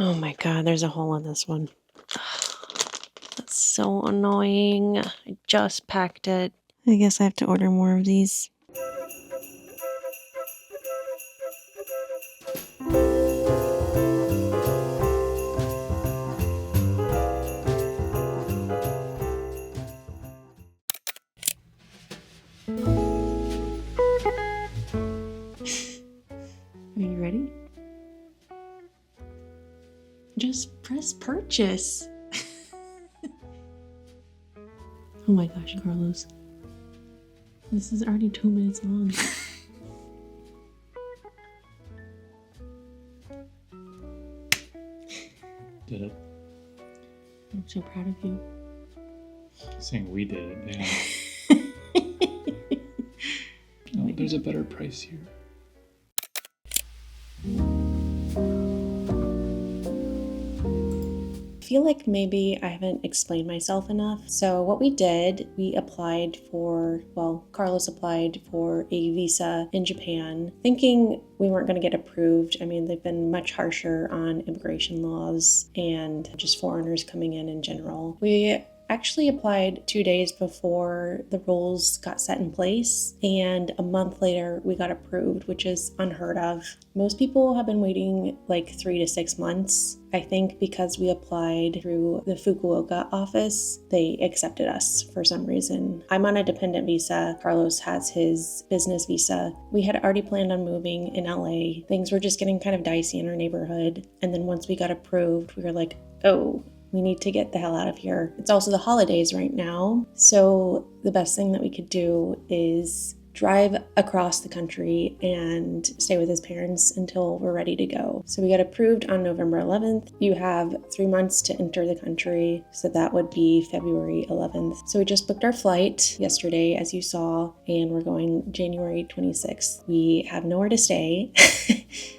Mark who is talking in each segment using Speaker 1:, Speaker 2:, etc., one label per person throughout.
Speaker 1: Oh my God, there's a hole in this one. That's so annoying. I just packed it. I guess I have to order more of these. Are you ready? Just press purchase. Oh my gosh, Carlos. This is already 2 minutes long.
Speaker 2: Did it?
Speaker 1: I'm so proud of you.
Speaker 2: Saying we did it, yeah. Oh, there's a better price here.
Speaker 1: I feel like maybe I haven't explained myself enough. So what we did, we applied for, well, Carlos applied for a visa in Japan, thinking we weren't going to get approved. I mean, they've been much harsher on immigration laws and just foreigners coming in general. We actually applied 2 days before the rules got set in place, and a month later we got approved, which is unheard of. Most people have been waiting like 3 to 6 months. I think because we applied through the Fukuoka office, they accepted us for some reason. I'm on a dependent visa. Carlos has his business visa. We had already planned on moving in LA. Things were just getting kind of dicey in our neighborhood. And then once we got approved, we were like, oh, we need to get the hell out of here. It's also the holidays right now. So the best thing that we could do is drive across the country and stay with his parents until we're ready to go. So we got approved on November 11th. You have 3 months to enter the country. So that would be February 11th. So we just booked our flight yesterday, as you saw, and we're going January 26th. We have nowhere to stay.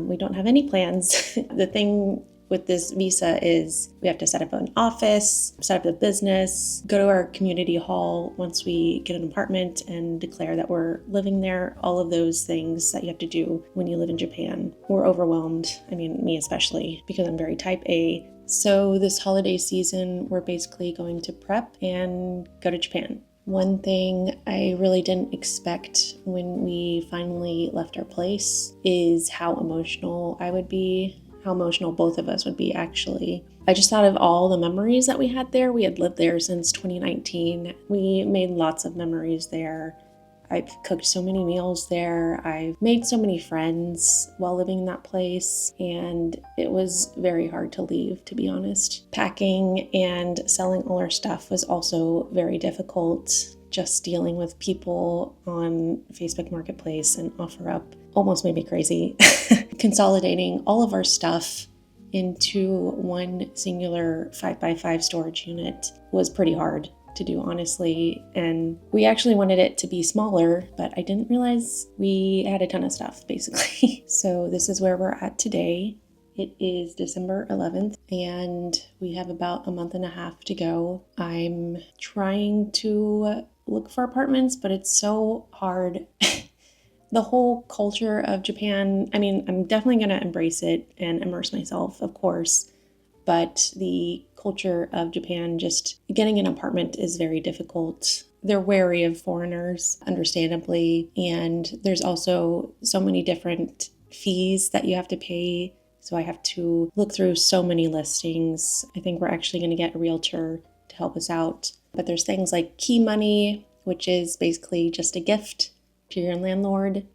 Speaker 1: We don't have any plans. The thing with this visa is we have to set up an office, set up a business, go to our community hall once we get an apartment and declare that we're living there. All of those things that you have to do when you live in Japan. We're overwhelmed. I mean, me especially, because I'm very type A. So this holiday season, we're basically going to prep and go to Japan. One thing I really didn't expect when we finally left our place is how emotional I would be. How emotional both of us would be, actually. I just thought of all the memories that we had there. We had lived there since 2019. We made lots of memories there. I've cooked so many meals there. I've made so many friends while living in that place, and it was very hard to leave, to be honest. Packing and selling all our stuff was also very difficult. Just dealing with people on Facebook Marketplace and OfferUp almost made me crazy. Consolidating all of our stuff into one singular 5x5 storage unit was pretty hard to do, honestly. And we actually wanted it to be smaller, but I didn't realize we had a ton of stuff, basically. So this is where we're at today. It is December 11th, and we have about a month and a half to go. I'm trying to look for apartments, but it's so hard. The whole culture of Japan, I mean, I'm definitely going to embrace it and immerse myself, of course, but the culture of Japan, just getting an apartment is very difficult. They're wary of foreigners, understandably, and there's also so many different fees that you have to pay. So I have to look through so many listings. I think we're actually going to get a realtor to help us out. But there's things like key money, which is basically just a gift to your landlord.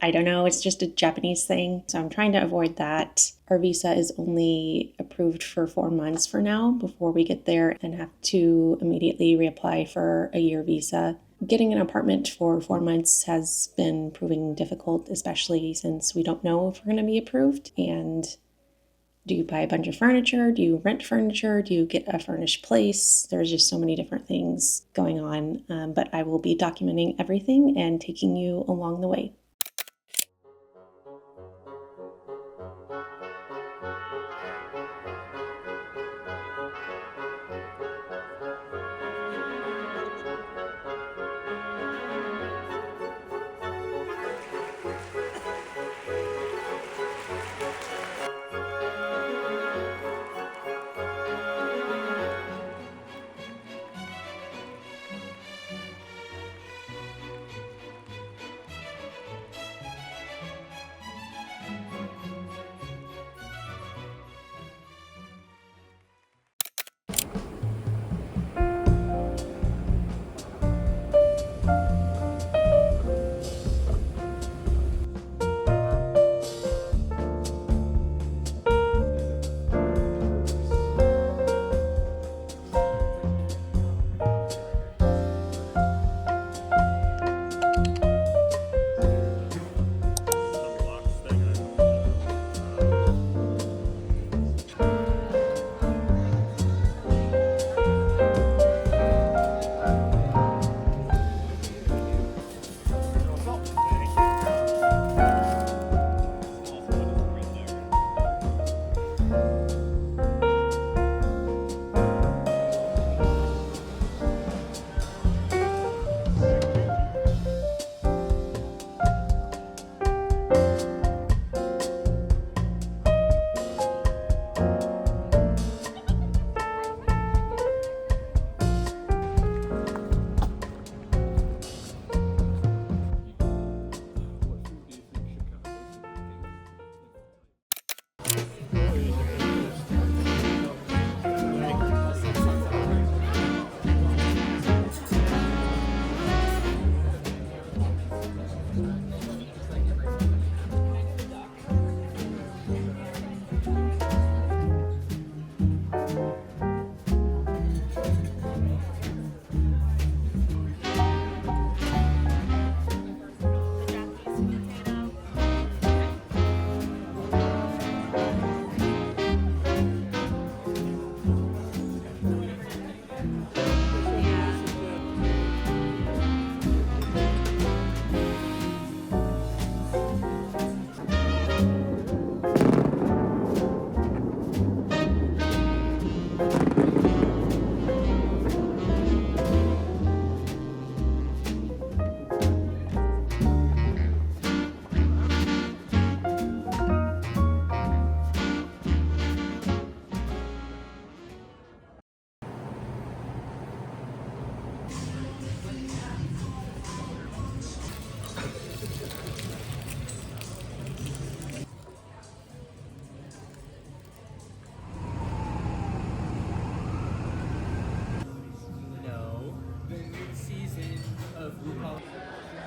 Speaker 1: I don't know, it's just a Japanese thing. So I'm trying to avoid that. Our visa is only approved for 4 months for now before we get there and have to immediately reapply for a year visa. Getting an apartment for 4 months has been proving difficult, especially since we don't know if we're going to be approved. And do you buy a bunch of furniture? Do you rent furniture? Do you get a furnished place? There's just so many different things going on, but I will be documenting everything and taking you along the way.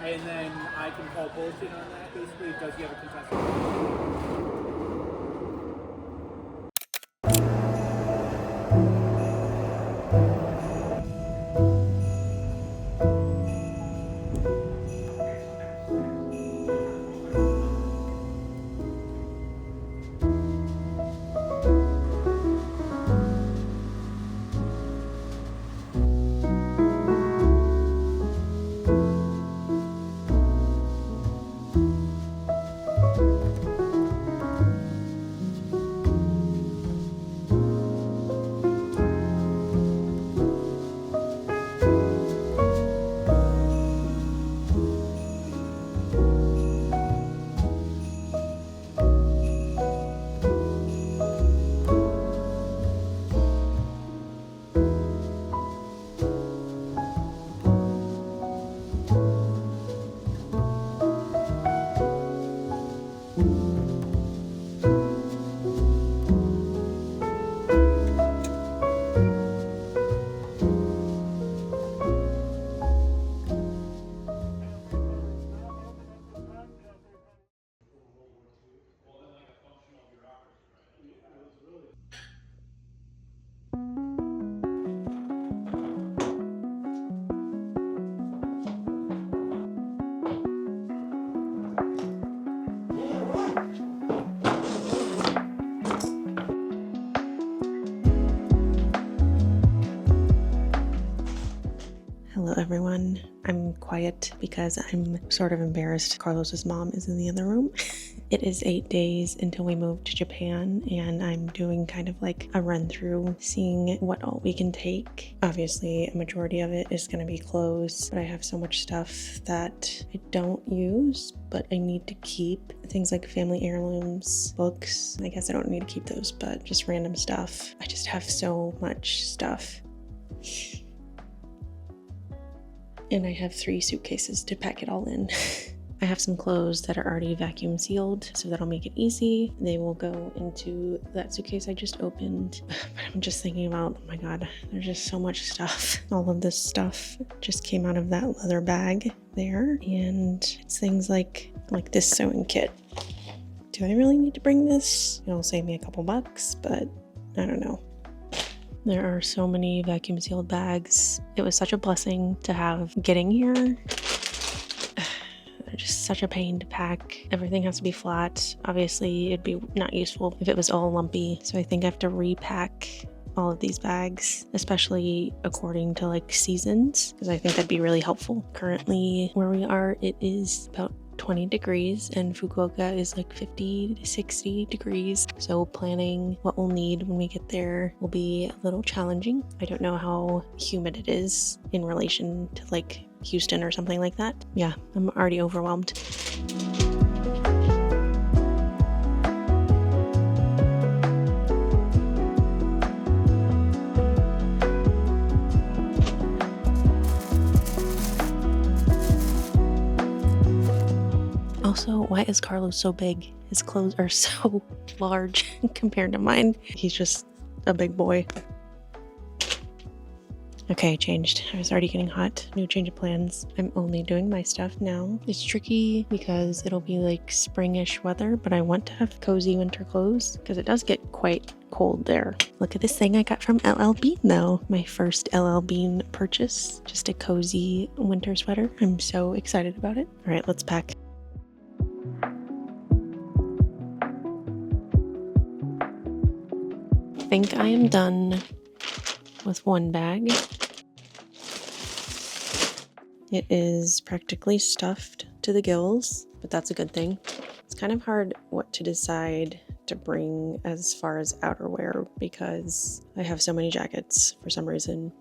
Speaker 3: and then I can call bullshit on that. Basically, does he have a contested?
Speaker 1: Hello everyone. I'm quiet because I'm sort of embarrassed Carlos's mom is in the other room. It is 8 days until we move to Japan, and I'm doing kind of like a run through, seeing what all we can take. Obviously, a majority of it is going to be clothes, but I have so much stuff that I don't use, but I need to keep. Things like family heirlooms, books. I guess I don't need to keep those, but just random stuff. I just have so much stuff. And I have 3 suitcases to pack it all in. I have some clothes that are already vacuum sealed, so that'll make it easy. They will go into that suitcase I just opened. But I'm just thinking about, oh my god, there's just so much stuff. All of this stuff just came out of that leather bag there. And it's things like this sewing kit. Do I really need to bring this? It'll save me a couple bucks, but I don't know. There are so many vacuum sealed bags. It was such a blessing to have getting here. They're just such a pain to pack. Everything has to be flat. Obviously, it'd be not useful if it was all lumpy. So I think I have to repack all of these bags, especially according to like seasons, because I think that'd be really helpful. Currently, where we are, it is about 20 degrees and Fukuoka is like 50 to 60 degrees. So planning what we'll need when we get there will be a little challenging. I don't know how humid it is in relation to like Houston or something like that. Yeah, I'm already overwhelmed. Also, why is Carlos so big? His clothes are so large compared to mine. He's just a big boy. Okay, I changed. I was already getting hot. New change of plans. I'm only doing my stuff now. It's tricky because it'll be like springish weather, but I want to have cozy winter clothes because it does get quite cold there. Look at this thing I got from LL Bean though. My first LL Bean purchase. Just a cozy winter sweater. I'm so excited about it. All right, let's pack. I think I am done with one bag. It is practically stuffed to the gills, but that's a good thing. It's kind of hard what to decide to bring as far as outerwear because I have so many jackets for some reason.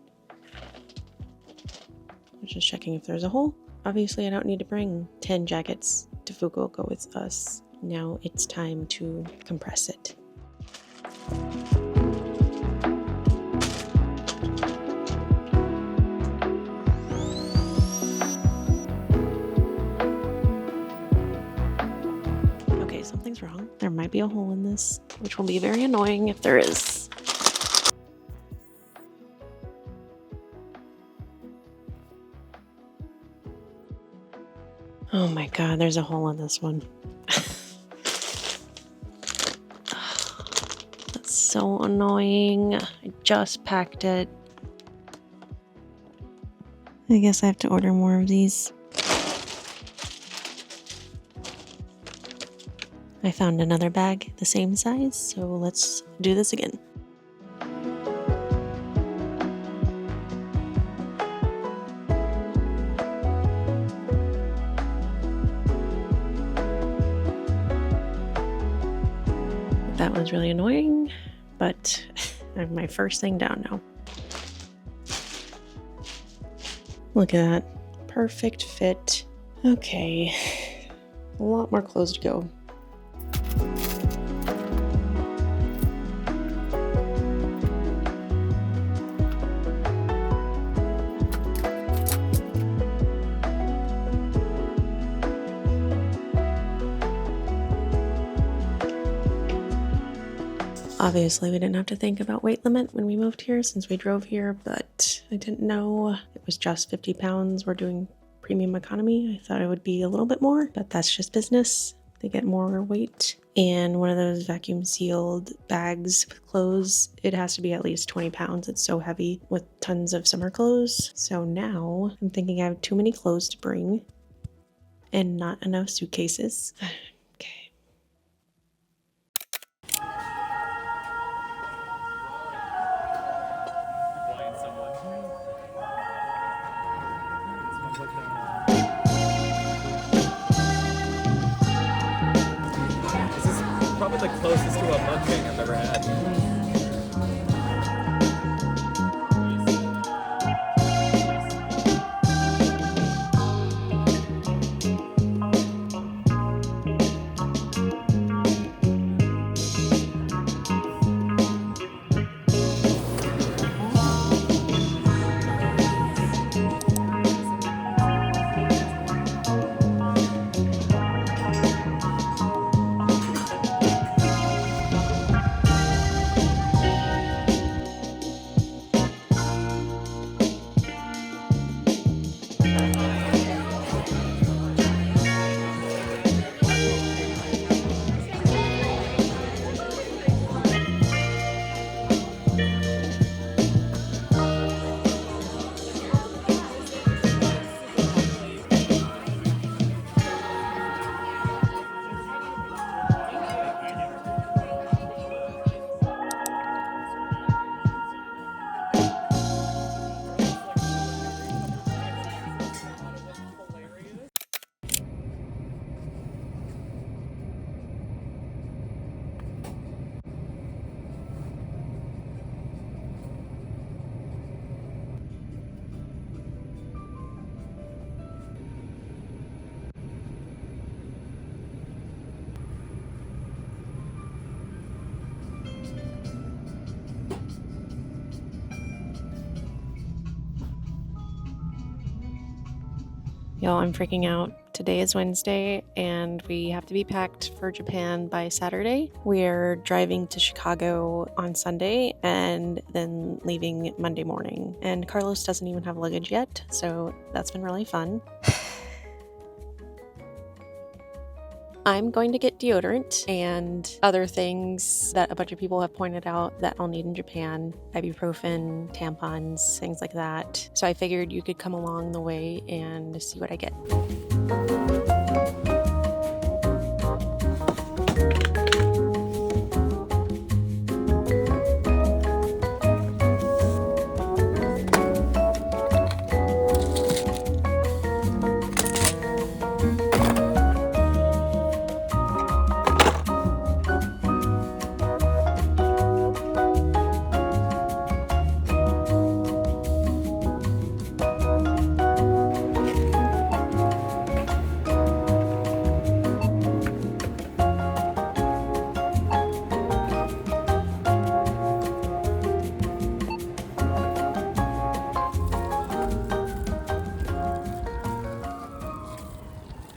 Speaker 1: I'm just checking if there's a hole. Obviously, I don't need to bring 10 jackets to Fukuoka with us. Now it's time to compress it. Something's wrong. There might be a hole in this, which will be very annoying if there is. Oh my god, there's a hole in this one. That's so annoying. I just packed it. I guess I have to order more of these. I found another bag the same size, so let's do this again. That was really annoying, but I have my first thing down now. Look at that. Perfect fit. Okay. A lot more clothes to go. Obviously, we didn't have to think about weight limit when we moved here since we drove here, but I didn't know it was just 50 pounds. We're doing premium economy. I thought it would be a little bit more, but that's just business. They get more weight. And one of those vacuum sealed bags with clothes, it has to be at least 20 pounds. It's so heavy with tons of summer clothes. So now I'm thinking I have too many clothes to bring and not enough suitcases. Okay.
Speaker 3: Blind someone. Someone's like this is probably the closest to a mukbang I've ever had.
Speaker 1: Y'all, I'm freaking out. Today is Wednesday and we have to be packed for Japan by Saturday. We're driving to Chicago on Sunday and then leaving Monday morning. And Carlos doesn't even have luggage yet, so that's been really fun. I'm going to get deodorant and other things that a bunch of people have pointed out that I'll need in Japan. Ibuprofen, tampons, things like that. So I figured you could come along the way and see what I get.